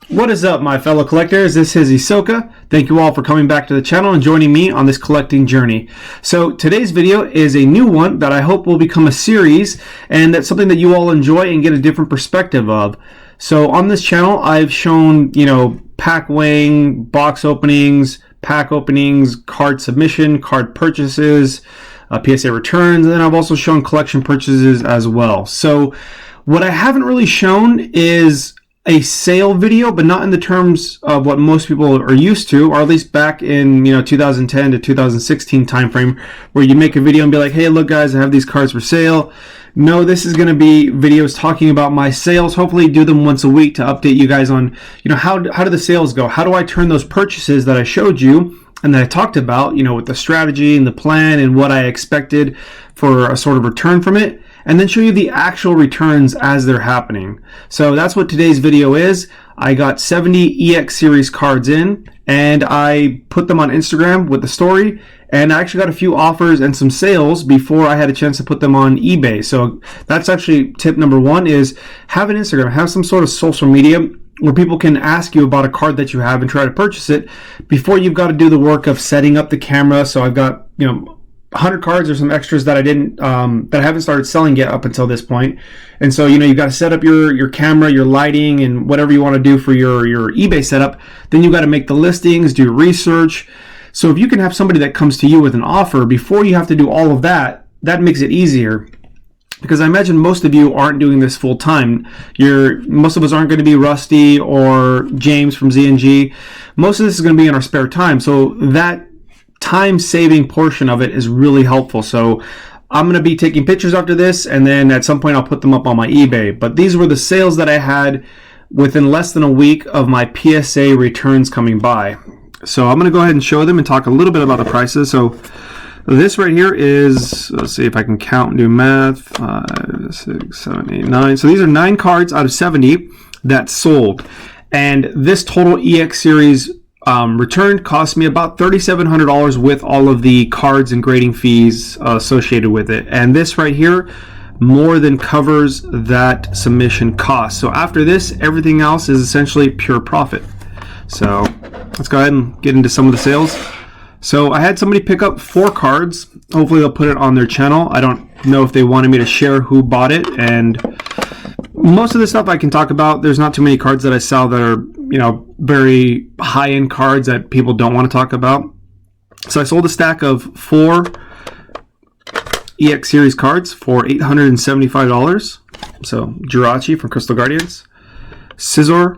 What is up, my fellow collectors? This is Hisoka. Thank you all for coming back to the channel and joining me on this collecting journey. So today's video is a new one that I hope will become a series, and that's something that you all enjoy and get a different perspective of. So on this channel, I've shown, pack weighing, box openings, pack openings, card submission, card purchases, PSA returns, and then I've also shown collection purchases as well. So what I haven't really shown is a sale video, but not in the terms of what most people are used to, or at least back in 2010 to 2016 timeframe, where you make a video and be like, hey, look guys, I have these cards for sale. No, this is going to be videos talking about my sales. Hopefully do them once a week to update you guys on, how do the sales go? How do I turn those purchases that I showed you and that I talked about, with the strategy and the plan and what I expected for a sort of return from it, and then show you the actual returns as they're happening. So that's what today's video is. I got 70 EX series cards in, and I put them on Instagram with the story, and I actually got a few offers and some sales before I had a chance to put them on eBay. So that's actually tip number one, is have an Instagram, have some sort of social media where people can ask you about a card that you have and try to purchase it before you've got to do the work of setting up the camera. So I've got, 100 cards or some extras that I didn't, that I haven't started selling yet up until this point. And so, you've got to set up your camera, your lighting, and whatever you want to do for your eBay setup. Then you've got to make the listings, do research. So if you can have somebody that comes to you with an offer before you have to do all of that, that makes it easier. Because I imagine most of you aren't doing this full time. Most of us aren't going to be Rusty or James from ZNG. Most of this is going to be in our spare time. So that time-saving portion of it is really helpful. So I'm going to be taking pictures after this, and then at some point I'll put them up on my eBay. But these were the sales that I had within less than a week of my PSA returns coming by. So I'm going to go ahead and show them and talk a little bit about the prices. So this right here is, let's see if I can count and do math, 5, 6, 7, 8, 9. So these are 9 cards out of 70 that sold. And this total EX series return cost me about $3,700 with all of the cards and grading fees associated with it. And this right here more than covers that submission cost. So after this, everything else is essentially pure profit. So let's go ahead and get into some of the sales. So I had somebody pick up 4 cards. Hopefully they'll put it on their channel. I don't know if they wanted me to share who bought it, and most of the stuff I can talk about. There's not too many cards that I sell that are, very high-end cards that people don't want to talk about. So I sold a stack of 4 EX Series cards for $875. So Jirachi from Crystal Guardians, Scizor,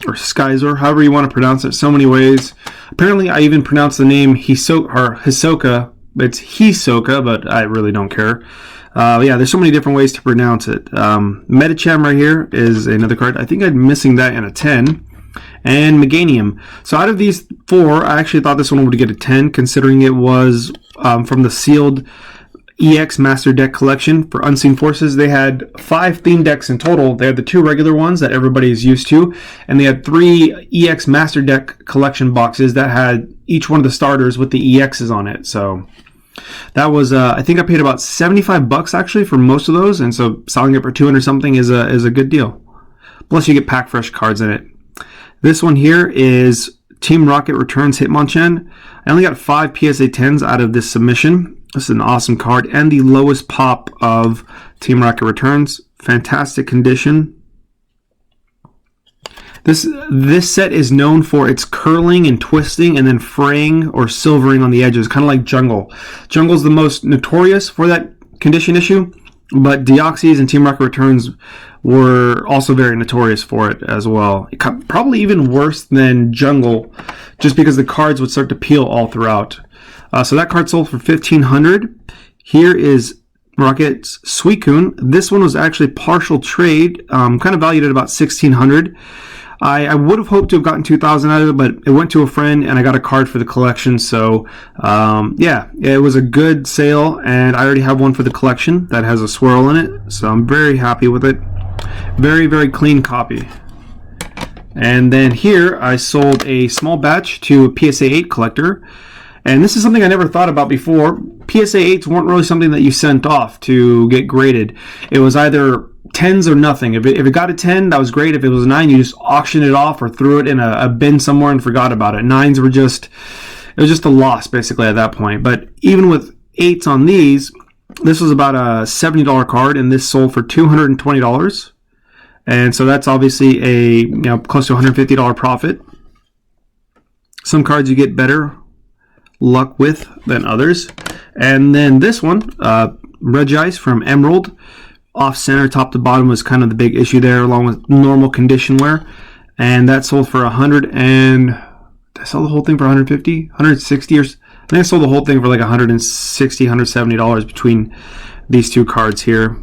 or Skyzor, however you want to pronounce it, so many ways. Apparently I even pronounce the name Hisoka. It's Hisoka, but I really don't care. Yeah, there's so many different ways to pronounce it. Metacham right here is another card. I think I'm missing that in a 10. And Meganium. So out of these 4, I actually thought this one would get a 10, considering it was from the sealed EX Master Deck collection for Unseen Forces. They had 5 theme decks in total. They had the 2 regular ones that everybody is used to, and they had 3 EX Master Deck collection boxes that had each one of the starters with the EXs on it. So that was, I think I paid about $75 actually for most of those, and so selling it for 200 something is a good deal. Plus you get pack fresh cards in it. This one here is Team Rocket Returns Hitmonchan. I only got 5 PSA 10s out of this submission. This is an awesome card and the lowest pop of Team Rocket Returns. Fantastic condition. This set is known for its curling and twisting and then fraying or silvering on the edges, kind of like Jungle. Jungle's the most notorious for that condition issue, but Deoxys and Team Rocket Returns were also very notorious for it as well. Probably even worse than Jungle, just because the cards would start to peel all throughout. So that card sold for $1,500. Here is Rocket's Suicune. This one was actually partial trade, kind of valued at about $1,600. I would have hoped to have gotten $2,000 out of it, but it went to a friend and I got a card for the collection. So yeah, it was a good sale, and I already have one for the collection that has a swirl in it. So I'm very happy with it. Very, very clean copy. And then here I sold a small batch to a PSA 8 collector. And this is something I never thought about before. PSA 8s weren't really something that you sent off to get graded. It was either 10s or nothing. If it got a 10, that was great. If it was a 9, you just auctioned it off or threw it in a bin somewhere and forgot about it. 9s were just, it was just a loss basically at that point. But even with 8s on these, this was about a $70 card, and this sold for $220. And so that's obviously a close to $150 profit. Some cards you get better luck with than others. And then this one, Regice from Emerald, off center, top to bottom was kind of the big issue there, along with normal condition wear. And that sold for 100 and I sold the whole thing for 150, 160 or I think I sold the whole thing for like 160, $170 between these two cards here.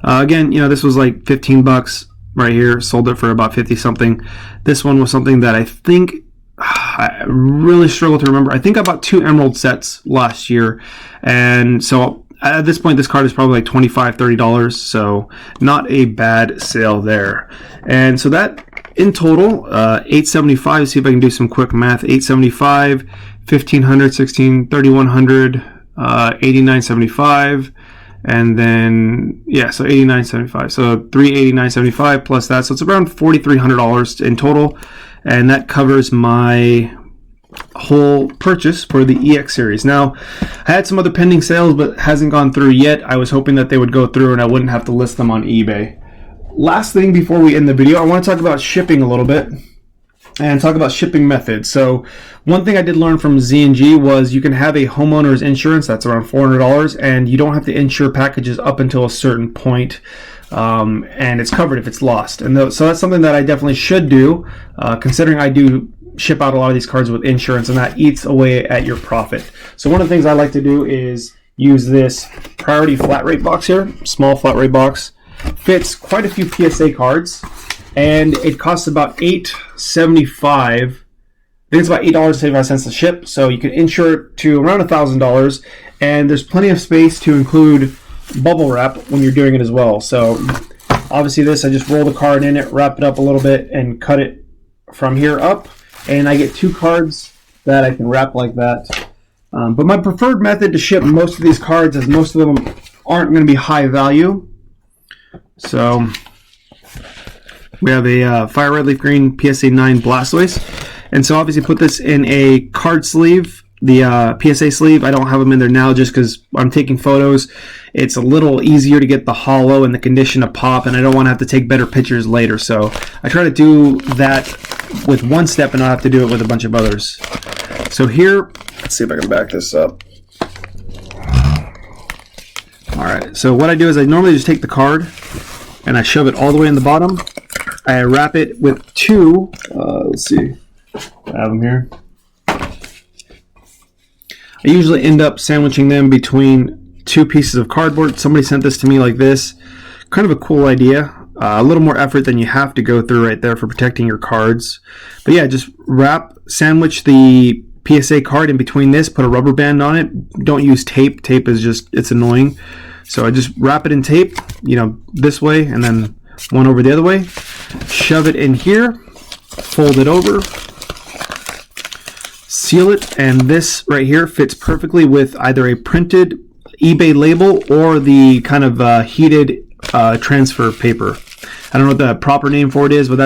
Again, this was like 15 bucks right here. Sold it for about 50 something. This one was something that I think I really struggle to remember. I think I bought 2 Emerald sets last year, and so at this point this card is probably like $25, $30, so not a bad sale there. And so that in total, $875. See if I can do some quick math. $875, $1,500, $1,600, $3,100, $89.75. And then, so $89.75. So $389.75 plus that. So it's around $4,300 in total. And that covers my whole purchase for the EX series. Now, I had some other pending sales, but hasn't gone through yet. I was hoping that they would go through and I wouldn't have to list them on eBay. Last thing before we end the video, I want to talk about shipping a little bit and talk about shipping methods. So one thing I did learn from Z&G was you can have a homeowner's insurance that's around $400, and you don't have to insure packages up until a certain point, and it's covered if it's lost. And so that's something that I definitely should do, considering I do ship out a lot of these cards with insurance, and that eats away at your profit. So one of the things I like to do is use this priority flat rate box here, small flat rate box. Fits quite a few PSA cards, and it costs about $8.75. I think it's about $8.75 to ship, so you can insure it to around $1,000, and there's plenty of space to include bubble wrap when you're doing it as well. So obviously this, I just roll the card in it, wrap it up a little bit, and cut it from here up, and I get 2 cards that I can wrap like that. But my preferred method to ship most of these cards, as most of them aren't going to be high value. So we have a Fire Red Leaf Green PSA 9 Blastoise, and so obviously put this in a card sleeve, the PSA sleeve. I don't have them in there now just because I'm taking photos. It's a little easier to get the hollow and the condition to pop, and I don't want to have to take better pictures later. So I try to do that with one step and not have to do it with a bunch of others. So here, let's see if I can back this up. Alright, so what I do is I normally just take the card and I shove it all the way in the bottom. I wrap it with 2, let's see, I have them here. I usually end up sandwiching them between 2 pieces of cardboard. Somebody sent this to me like this. Kind of a cool idea. A little more effort than you have to go through right there for protecting your cards. But yeah, just sandwich the PSA card in between this, put a rubber band on it. Don't use tape. Tape is it's annoying. So I just wrap it in tape, this way, and then one over the other way. Shove it in here, fold it over, seal it, and this right here fits perfectly with either a printed eBay label or the kind of heated transfer paper. I don't know what the proper name for it is, but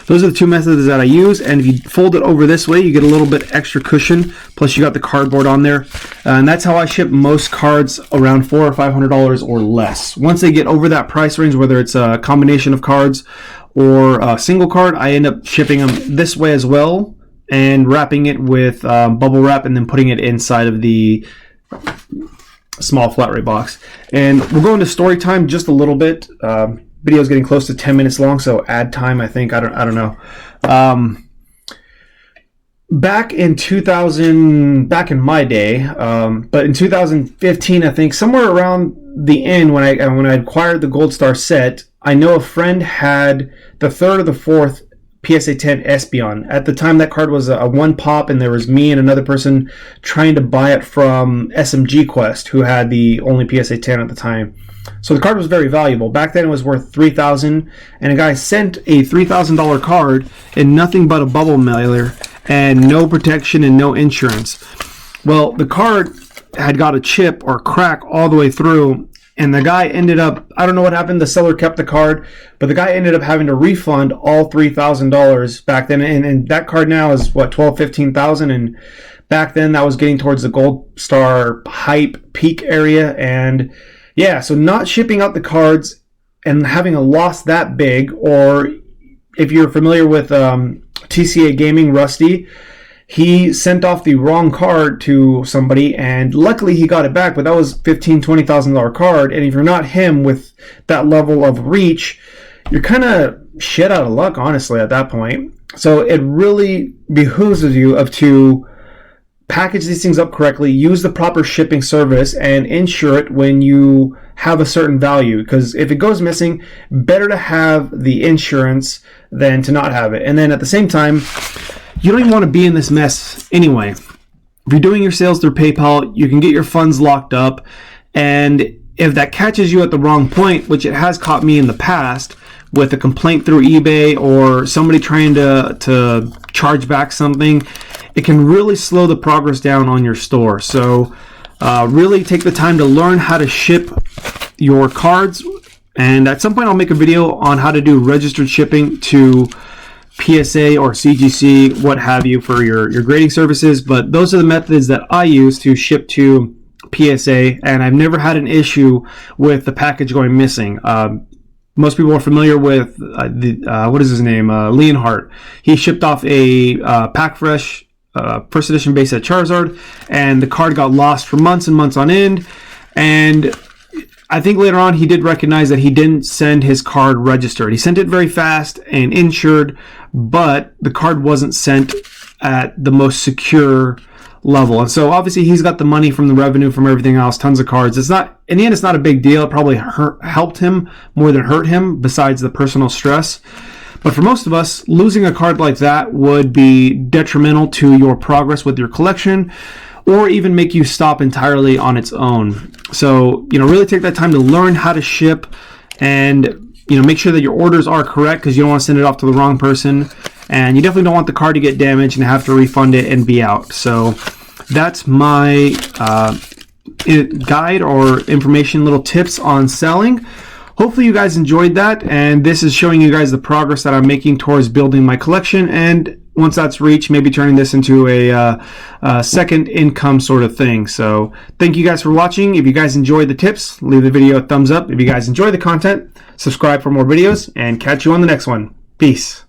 those are the 2 methods that I use. And if you fold it over this way, you get a little bit extra cushion. Plus, you got the cardboard on there, and that's how I ship most cards, around $400 or $500 or less. Once they get over that price range, whether it's a combination of cards or a single card, I end up shipping them this way as well, and wrapping it with bubble wrap, and then putting it inside of the small flat rate box. And we'll go into story time just a little bit. Video is getting close to 10 minutes long, so ad time, I think. I don't know. Back in my day, but in 2015, I think, somewhere around the end when I acquired the Gold Star set, I know a friend had the 3rd or the 4th PSA 10 Espeon. At the time, that card was a 1 pop, and there was me and another person trying to buy it from SMG Quest, who had the only PSA 10 at the time. So the card was very valuable. Back then it was worth $3,000, and a guy sent a $3,000 card in nothing but a bubble mailer and no protection and no insurance. Well, the card had got a chip or crack all the way through, And the guy ended up, I don't know what happened, the seller kept the card, but the guy ended up having to refund all $3,000 back then. And that card now is what, $12,000-15,000, and back then that was getting towards the Gold Star hype peak area. And yeah, so not shipping out the cards and having a loss that big, or if you're familiar with TCA Gaming, Rusty, he sent off the wrong card to somebody, and luckily he got it back, but that was $15,000-$20,000 card, and if you're not him with that level of reach, you're kind of shit out of luck, honestly, at that point. So it really behooves you to package these things up correctly, use the proper shipping service, and insure it when you have a certain value, because if it goes missing, better to have the insurance than to not have it. And then at the same time, you don't even want to be in this mess anyway. If you're doing your sales through PayPal, you can get your funds locked up, and if that catches you at the wrong point, which it has caught me in the past with a complaint through eBay or somebody trying to charge back something, it can really slow the progress down on your store. So really take the time to learn how to ship your cards, and at some point I'll make a video on how to do registered shipping to PSA or CGC, what have you, for your grading services. But those are the methods that I use to ship to PSA, and I've never had an issue with the package going missing. Most people are familiar with what is his name, Leonhardt. He shipped off a Pack Fresh first edition base set Charizard, and the card got lost for months and months on end. And I think later on he did recognize that he didn't send his card registered. He sent it very fast and insured, but the card wasn't sent at the most secure level. And so obviously he's got the money from the revenue from everything else, tons of cards. It's not, in the end, it's not a big deal. It probably helped him more than hurt him, besides the personal stress. But for most of us, losing a card like that would be detrimental to your progress with your collection, or even make you stop entirely on its own. So, really take that time to learn how to ship, and, make sure that your orders are correct, because you don't want to send it off to the wrong person. And you definitely don't want the card to get damaged and have to refund it and be out. So that's my guide or information, little tips on selling. Hopefully you guys enjoyed that, and this is showing you guys the progress that I'm making towards building my collection, and once that's reached, maybe turning this into a second income sort of thing. So thank you guys for watching. If you guys enjoyed the tips, leave the video a thumbs up. If you guys enjoy the content, subscribe for more videos, and catch you on the next one. Peace.